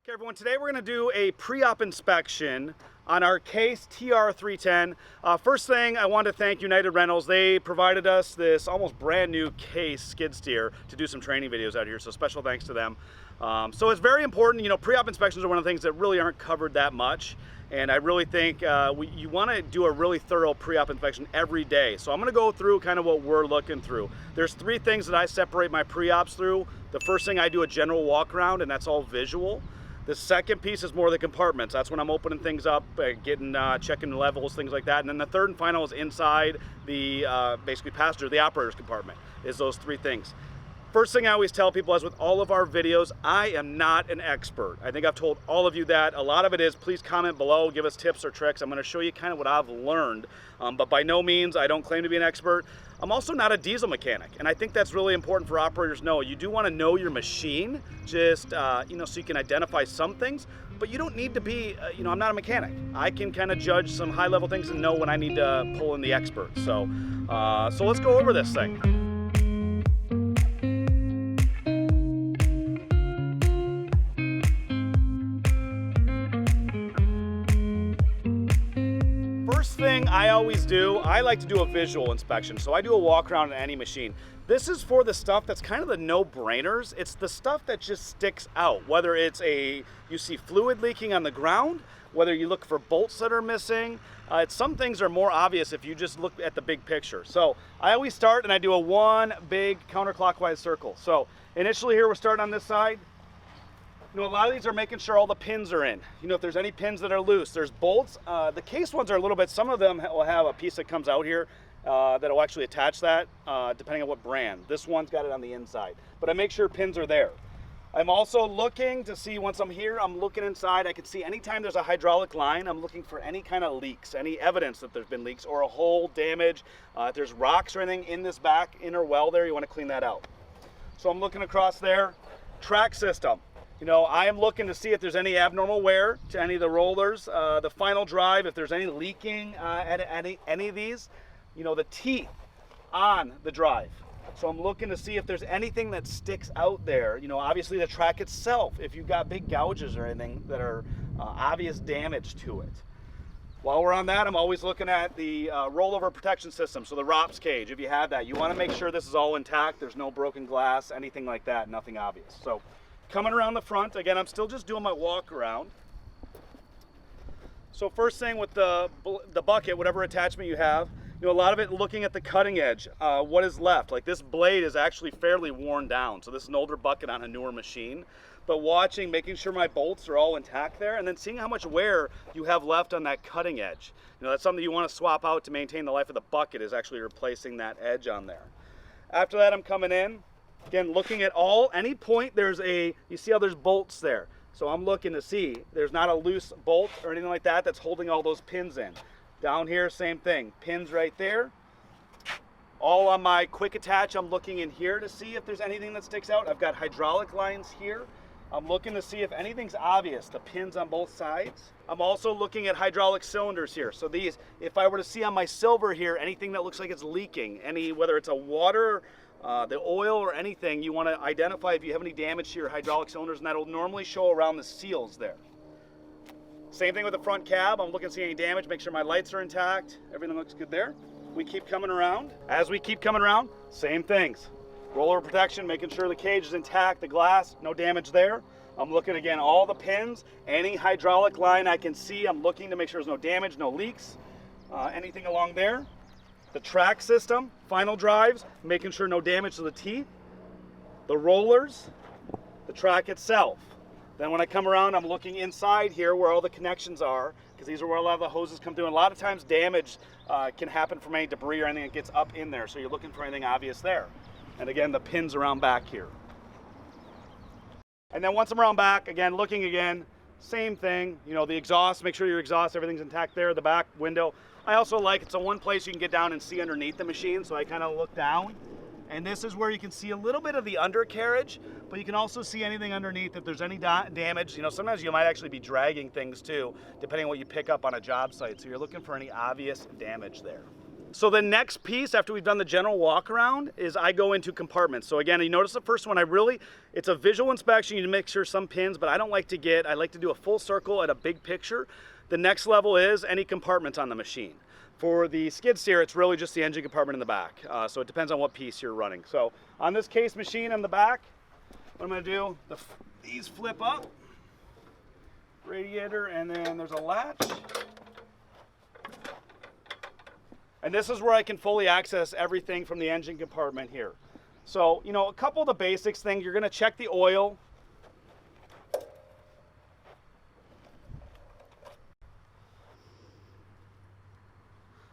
Okay everyone, today we're going to do a pre-op inspection on our Case TR310. First thing, I want to thank United Rentals. They provided us this almost brand new Case skid steer to do some training videos out here, so special thanks to them. So it's very important, pre-op inspections are one of the things that really aren't covered that much, and I really think you want to do a really thorough pre-op inspection every day. So I'm going to go through kind of what we're looking through. There's three things that I separate my pre-ops through. The first thing, I do a general walk around, and that's all visual. The second piece is more the compartments. That's when I'm opening things up, checking levels, things like that. And then the third and final is inside the basically passenger, the operator's compartment, is those three things. First thing I always tell people, as with all of our videos, I am not an expert. I think I've told all of you that. A lot of it is, please comment below, give us tips or tricks. I'm going to show you kind of what I've learned, but by no means, I don't claim to be an expert. I'm also not a diesel mechanic, and I think that's really important for operators to know. You do want to know your machine, just so you can identify some things, but you don't need to be, I'm not a mechanic. I can kind of judge some high-level things and know when I need to pull in the expert. So let's go over this thing. First thing I always do, I like to do a visual inspection. So I do a walk around on any machine. This is for the stuff that's kind of the no-brainers. It's the stuff that just sticks out, whether it's you see fluid leaking on the ground, whether you look for bolts that are missing. Some things are more obvious if you just look at the big picture. So I always start and I do a one big counterclockwise circle. So initially here we're starting on this side. A lot of these are making sure all the pins are in. If there's any pins that are loose, there's bolts. The Case ones are a little bit, some of them will have a piece that comes out here that will actually attach that, depending on what brand. This one's got it on the inside, but I make sure pins are there. I'm also looking to see, once I'm here, I'm looking inside. I can see anytime there's a hydraulic line, I'm looking for any kind of leaks, any evidence that there's been leaks or a hole, damage. If there's rocks or anything in this back inner well there, you want to clean that out. So I'm looking across there. Track system. I am looking to see if there's any abnormal wear to any of the rollers, the final drive, if there's any leaking at any of these, the teeth on the drive. So I'm looking to see if there's anything that sticks out there. Obviously the track itself, if you've got big gouges or anything that are obvious damage to it. While we're on that, I'm always looking at the rollover protection system, so the ROPS cage. If you have that, you want to make sure this is all intact, there's no broken glass, anything like that, nothing obvious. So coming around the front, again, I'm still just doing my walk around. So first thing with the bucket, whatever attachment you have, a lot of it looking at the cutting edge, what is left. Like this blade is actually fairly worn down. So this is an older bucket on a newer machine. But watching, making sure my bolts are all intact there, and then seeing how much wear you have left on that cutting edge. That's something you want to swap out to maintain the life of the bucket, is actually replacing that edge on there. After that, I'm coming in. Again, looking at any point you see how there's bolts there. So I'm looking to see there's not a loose bolt or anything like that that's holding all those pins in. Down here, same thing, pins right there. All on my quick attach, I'm looking in here to see if there's anything that sticks out. I've got hydraulic lines here. I'm looking to see if anything's obvious, the pins on both sides. I'm also looking at hydraulic cylinders here. So these, if I were to see on my silver here, anything that looks like it's leaking, whether it's a water, the oil or anything, you want to identify if you have any damage to your hydraulic cylinders, and that'll normally show around the seals there. Same thing with the front cab. I'm looking to see any damage, make sure my lights are intact, everything looks good there. We keep coming around. As we keep coming around, same things. Rollover protection, making sure the cage is intact, the glass, no damage there. I'm looking again, all the pins, any hydraulic line I can see, I'm looking to make sure there's no damage, no leaks, anything along there. The track system, final drives, making sure no damage to the teeth, the rollers, the track itself. Then when I come around, I'm looking inside here where all the connections are, because these are where a lot of the hoses come through. And a lot of times damage can happen from any debris or anything that gets up in there, so you're looking for anything obvious there. And again, the pins around back here. And then once I'm around back, again, looking again, same thing, the exhaust, make sure your exhaust, everything's intact there, the back window. I also like, it's the one place you can get down and see underneath the machine, so I kind of look down. And this is where you can see a little bit of the undercarriage, but you can also see anything underneath if there's any damage. Sometimes you might actually be dragging things too, depending on what you pick up on a job site. So you're looking for any obvious damage there. So the next piece after we've done the general walk around is I go into compartments. So again, you notice the first one, it's a visual inspection. You make sure some pins, but I like to do a full circle at a big picture. The next level is any compartments on the machine. For the skid steer, it's really just the engine compartment in the back. So it depends on what piece you're running. So on this case machine in the back, what I'm gonna do, these flip up, radiator, and then there's a latch. And this is where I can fully access everything from the engine compartment here. So, you know, a couple of the basics things, you're gonna check the oil.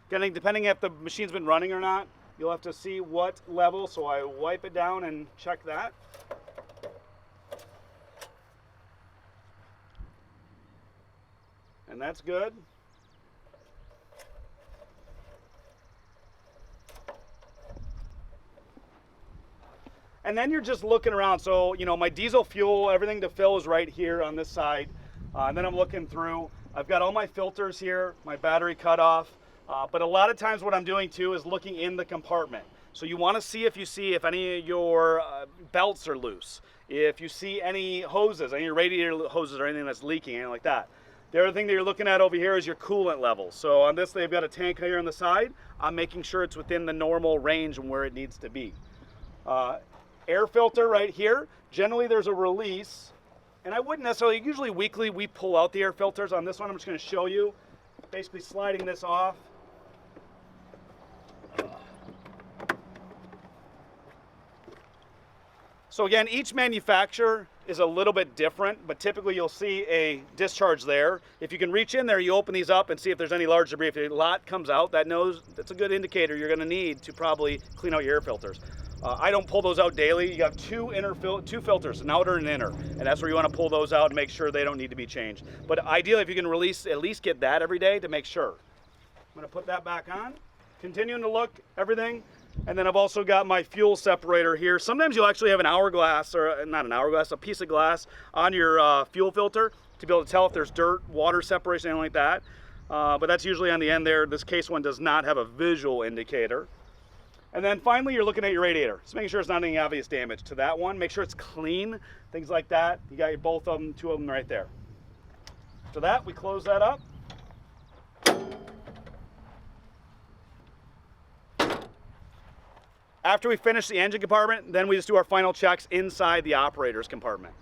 Again, depending if the machine's been running or not, you'll have to see what level, so I wipe it down and check that. And that's good. And then you're just looking around. So, you know, my diesel fuel, everything to fill is right here on this side. And then I'm looking through. I've got all my filters here, my battery cutoff. But a lot of times what I'm doing too is looking in the compartment. So you want to see if any of your belts are loose. If you see any hoses, any radiator hoses or anything that's leaking, anything like that. The other thing that you're looking at over here is your coolant level. So on this, they've got a tank here on the side. I'm making sure it's within the normal range and where it needs to be. Air filter right here. Generally there's a release, and I wouldn't necessarily, usually weekly we pull out the air filters. On this one I'm just going to show you, basically sliding this off. So again, each manufacturer is a little bit different, but typically you'll see a discharge there. If you can reach in there, you open these up and see if there's any large debris. If a lot comes out, that's a good indicator you're going to need to probably clean out your air filters. I don't pull those out daily. You have two filters, an outer and an inner, and that's where you want to pull those out and make sure they don't need to be changed. But ideally, if you can at least get that every day to make sure. I'm going to put that back on, continuing to look everything, and then I've also got my fuel separator here. Sometimes you'll actually have an hourglass, or not an hourglass, a piece of glass on your fuel filter to be able to tell if there's dirt, water separation, anything like that. But that's usually on the end there. This case one does not have a visual indicator. And then finally, you're looking at your radiator. Just making sure it's not any obvious damage to that one. Make sure it's clean, things like that. You got both of them, two of them right there. After that, we close that up. After we finish the engine compartment, then we just do our final checks inside the operator's compartment.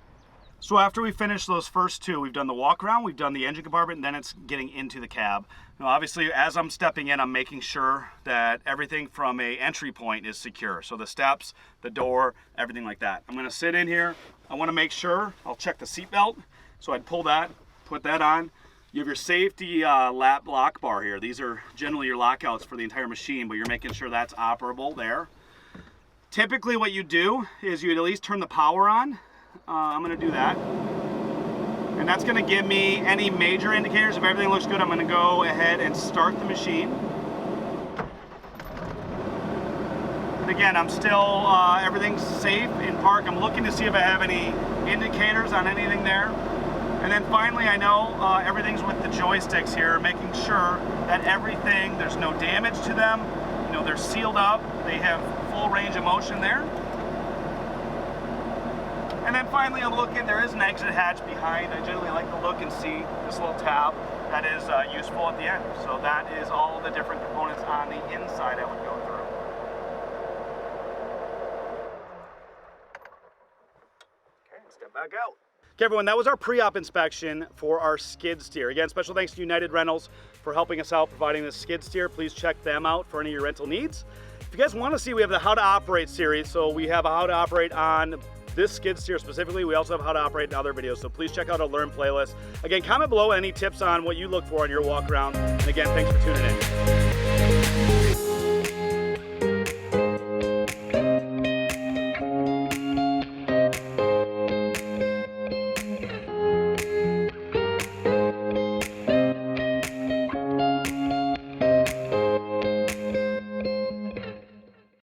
So after we finish those first two, we've done the walk around, we've done the engine compartment, and then it's getting into the cab. Now obviously, as I'm stepping in, I'm making sure that everything from a entry point is secure. So the steps, the door, everything like that. I'm gonna sit in here. I wanna make sure, I'll check the seat belt. So I'd pull that, put that on. You have your safety lap lock bar here. These are generally your lockouts for the entire machine, but you're making sure that's operable there. Typically what you do is you'd at least turn the power on. I'm going to do that, and that's going to give me any major indicators. If everything looks good, I'm going to go ahead and start the machine. And again, I'm still, everything's safe in park. I'm looking to see if I have any indicators on anything there. And then finally, I know everything's with the joysticks here, making sure that everything, there's no damage to them. You know, they're sealed up. They have full range of motion there. And then finally I'm looking, there is an exit hatch behind. I generally like to look and see this little tab that is useful at the end. So that is all the different components on the inside I would go through. Okay, step back out. Okay everyone, that was our pre-op inspection for our skid steer. Again, special thanks to United Rentals for helping us out providing this skid steer. Please check them out for any of your rental needs. If you guys want to see, we have the How to Operate series. So we have a How to Operate on this skid steer specifically. We also have how to operate in other videos, so please check out our Learn playlist. Again, comment below any tips on what you look for on your walk around. And again, thanks for tuning in.